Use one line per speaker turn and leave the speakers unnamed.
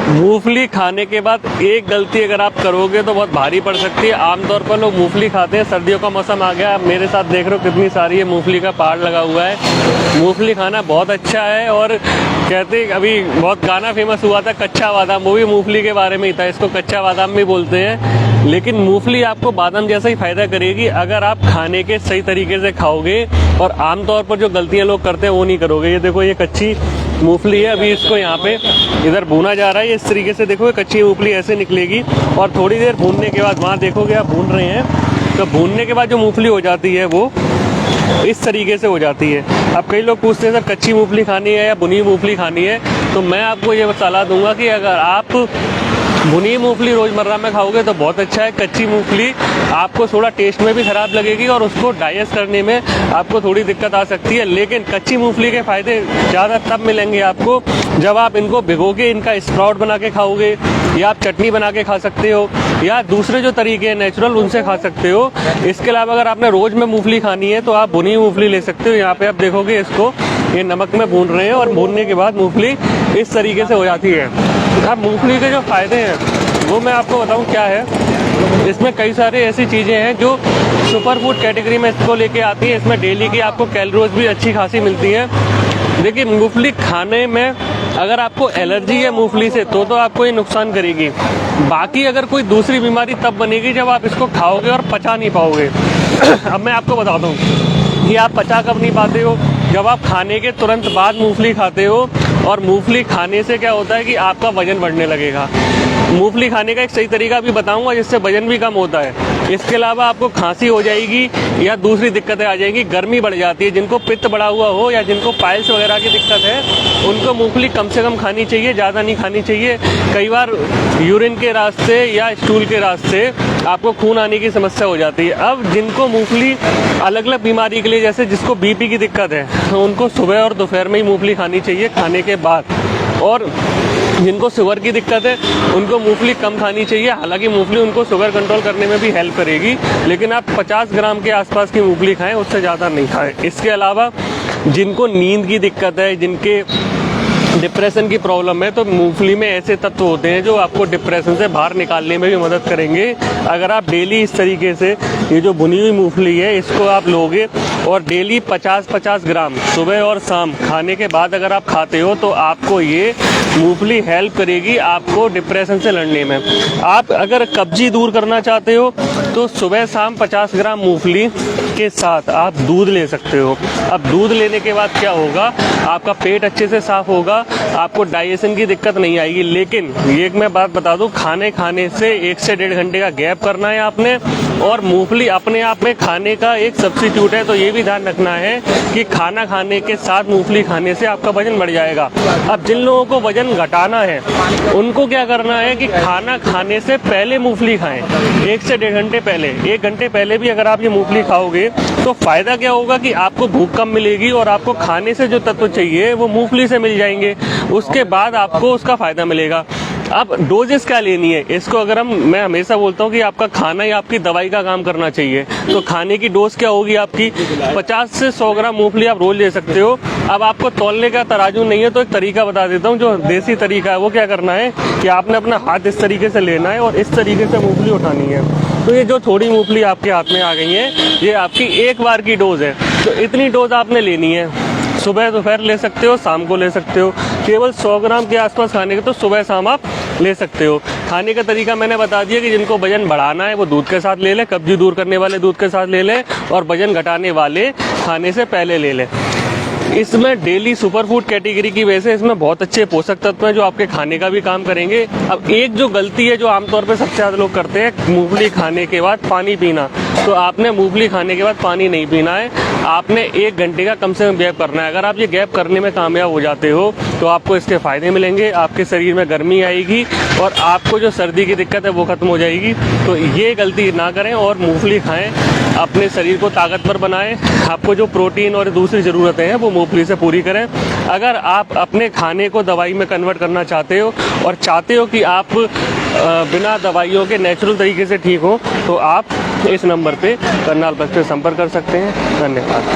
मूंगफली खाने के बाद एक गलती अगर आप करोगे तो बहुत भारी पड़ सकती है। आमतौर पर लोग मूंगफली खाते हैं, सर्दियों का मौसम आ गया, आप मेरे साथ देख रहे हो कितनी सारी है मूंगफली का पहाड़ लगा हुआ है। मूंगफली खाना बहुत अच्छा है और कहते अभी बहुत गाना फेमस हुआ था कच्चा बादाम, वो भी मूंगफली के बारे में ही था, इसको कच्चा बादाम भी बोलते हैं। लेकिन मूंगफली आपको बादाम जैसा ही फायदा करेगी अगर आप खाने के सही तरीके से खाओगे और आमतौर पर जो गलतियां लोग करते हैं वो नहीं करोगे। ये देखो ये कच्ची मूंगफली है, अभी इसको यहाँ पे इधर भूना जा रहा है। इस तरीके से देखो कच्ची मूंगफली ऐसे निकलेगी और थोड़ी देर भूनने के बाद वहाँ देखोगे आप भून रहे हैं तो भूनने के बाद जो मूंगफली हो जाती है वो इस तरीके से हो जाती है। अब कई लोग पूछते हैं सर कच्ची मूंगफली खानी है या भुनी मूंगफली खानी है, तो मैं आपको ये सलाह दूंगा कि अगर आप भुनी मूंगफली रोज़मर्रा में खाओगे तो बहुत अच्छा है। कच्ची मूंगफली आपको थोड़ा टेस्ट में भी ख़राब लगेगी और उसको डाइजेस्ट करने में आपको थोड़ी दिक्कत आ सकती है। लेकिन कच्ची मूंगफली के फ़ायदे ज़्यादा तब मिलेंगे आपको जब आप इनको भिगो के इनका स्प्राउट बना के खाओगे, या आप चटनी बना के खा सकते हो, या दूसरे जो तरीके हैं नेचुरल उनसे खा सकते हो। इसके अलावा अगर आपने रोज़ में मूंगफली खानी है तो आप भुनी मूंगफली ले सकते हो। यहाँ पे आप देखोगे इसको ये नमक में भून रहे हैं और भूनने के बाद मूंगफली इस तरीके से हो जाती है। अब मूंगफली के जो फ़ायदे हैं वो मैं आपको बताऊं क्या है। इसमें कई सारे ऐसी चीज़ें हैं जो सुपर फूड कैटेगरी में इसको लेके आती है। इसमें डेली की आपको कैलोरीज भी अच्छी खासी मिलती है। देखिए मूंगफली खाने में अगर आपको एलर्जी है मूंगफली से तो आपको ये नुकसान करेगी। बाकी अगर कोई दूसरी बीमारी तब बनेगी जब आप इसको खाओगे और पचा नहीं पाओगे। अब मैं आपको बताता हूँ कि आप पचा कब नहीं पाते हो, जब आप खाने के तुरंत बाद मूंगफली खाते हो। और मूंगफली खाने से क्या होता है कि आपका वजन बढ़ने लगेगा। मूंगफली खाने का एक सही तरीका भी बताऊंगा जिससे वजन भी कम होता है। इसके अलावा आपको खांसी हो जाएगी या दूसरी दिक्कतें आ जाएंगी, गर्मी बढ़ जाती है। जिनको पित्त बढ़ा हुआ हो या जिनको पाइल्स वगैरह की दिक्कत है उनको मूंगफली कम से कम खानी चाहिए, ज़्यादा नहीं खानी चाहिए। कई बार यूरिन के रास्ते या स्टूल के रास्ते आपको खून आने की समस्या हो जाती है। अब जिनको मूंगफली अलग अलग बीमारी के लिए, जैसे जिसको बीपी की दिक्कत है तो उनको सुबह और दोपहर में ही मूंगफली खानी चाहिए खाने के बाद। और जिनको शुगर की दिक्कत है उनको मूंगफली कम खानी चाहिए। हालांकि मूंगफली उनको शुगर कंट्रोल करने में भी हेल्प करेगी, लेकिन आप 50 ग्राम के आसपास की मूंगफली खाएं, उससे ज़्यादा नहीं खाएं। इसके अलावा जिनको नींद की दिक्कत है, जिनके डिप्रेशन की प्रॉब्लम है, तो मूंगफली में ऐसे तत्व होते हैं जो आपको डिप्रेशन से बाहर निकालने में भी मदद करेंगे। अगर आप डेली इस तरीके से ये जो भुनी हुई मूंगफली है इसको आप लोगे और डेली 50-50 ग्राम सुबह और शाम खाने के बाद अगर आप खाते हो तो आपको ये मूंगफली हेल्प करेगी आपको डिप्रेशन से लड़ने में। आप अगर कब्जी दूर करना चाहते हो तो सुबह शाम 50 ग्राम मूंगफली के साथ आप दूध ले सकते हो। अब दूध लेने के बाद क्या होगा, आपका पेट अच्छे से साफ होगा, आपको डाइजेशन की दिक्कत नहीं आएगी। लेकिन ये मैं बात बता दूं, खाने से 1 से 1.5 घंटे का गैप करना है आपने। और मूंगफली अपने आप में खाने का एक सब्स्टिट्यूट है, तो ये भी ध्यान रखना है कि खाना खाने के साथ मूंगफली खाने से आपका वजन बढ़ जाएगा। अब जिन लोगों को वजन घटाना है उनको क्या करना है कि खाना खाने से पहले मूंगफली खाएं, 1 से 1.5 घंटे पहले। 1 घंटे पहले भी अगर आप ये मूंगफली खाओगे तो फायदा क्या होगा कि आपको भूख कम मिलेगी और आपको खाने से जो तत्व चाहिए वो मूंगफली से मिल जाएंगे। उसके बाद आपको उसका फायदा मिलेगा। अब डोजेस क्या लेनी है इसको, अगर मैं हमेशा बोलता हूँ कि आपका खाना ही आपकी दवाई का काम करना चाहिए। तो खाने की डोज क्या होगी आपकी, 50 से 100 ग्राम मूंगफली आप रोज ले सकते हो। अब आपको तौलने का तराजू नहीं है तो एक तरीका बता देता हूँ जो देसी तरीका है। वो क्या करना है कि आपने अपना हाथ इस तरीके से लेना है और इस तरीके से मूंगफली उठानी है। तो ये जो थोड़ी मूंगफली आपके हाथ में आ गई है ये आपकी एक बार की डोज है। तो इतनी डोज आपने लेनी है, सुबह दोपहर ले सकते हो, शाम को ले सकते हो। केवल 100 ग्राम के आसपास खाने के तो सुबह शाम आप ले सकते हो। खाने का तरीका मैंने बता दिया कि जिनको वजन बढ़ाना है वो दूध के साथ ले लें, कब्जी दूर करने वाले दूध के साथ ले लें, और वजन घटाने वाले खाने से पहले ले लें। इसमें डेली सुपर फूड कैटेगरी की वजह से इसमें बहुत अच्छे पोषक तत्व हैं जो आपके खाने का भी काम करेंगे। अब एक जो गलती है जो आमतौर पे सबसे ज़्यादा लोग करते हैं, मूंगफली खाने के बाद पानी पीना। तो आपने मूंगफली खाने के बाद पानी नहीं पीना है, आपने 1 घंटे का कम से कम गैप करना है। अगर आप ये गैप करने में कामयाब हो जाते हो तो आपको इसके फ़ायदे मिलेंगे, आपके शरीर में गर्मी आएगी और आपको जो सर्दी की दिक्कत है वो ख़त्म हो जाएगी। तो ये गलती ना करें और मूंगफली खाएं, अपने शरीर को ताकतवर बनाएं। आपको जो प्रोटीन और दूसरी ज़रूरतें हैं वो मूंगफली से पूरी करें। अगर आप अपने खाने को दवाई में कन्वर्ट करना चाहते हो और चाहते हो कि आप बिना दवाइयों के नेचुरल तरीके से ठीक हो तो आप इस नंबर पे करनाल बस पे संपर्क कर सकते हैं। धन्यवाद।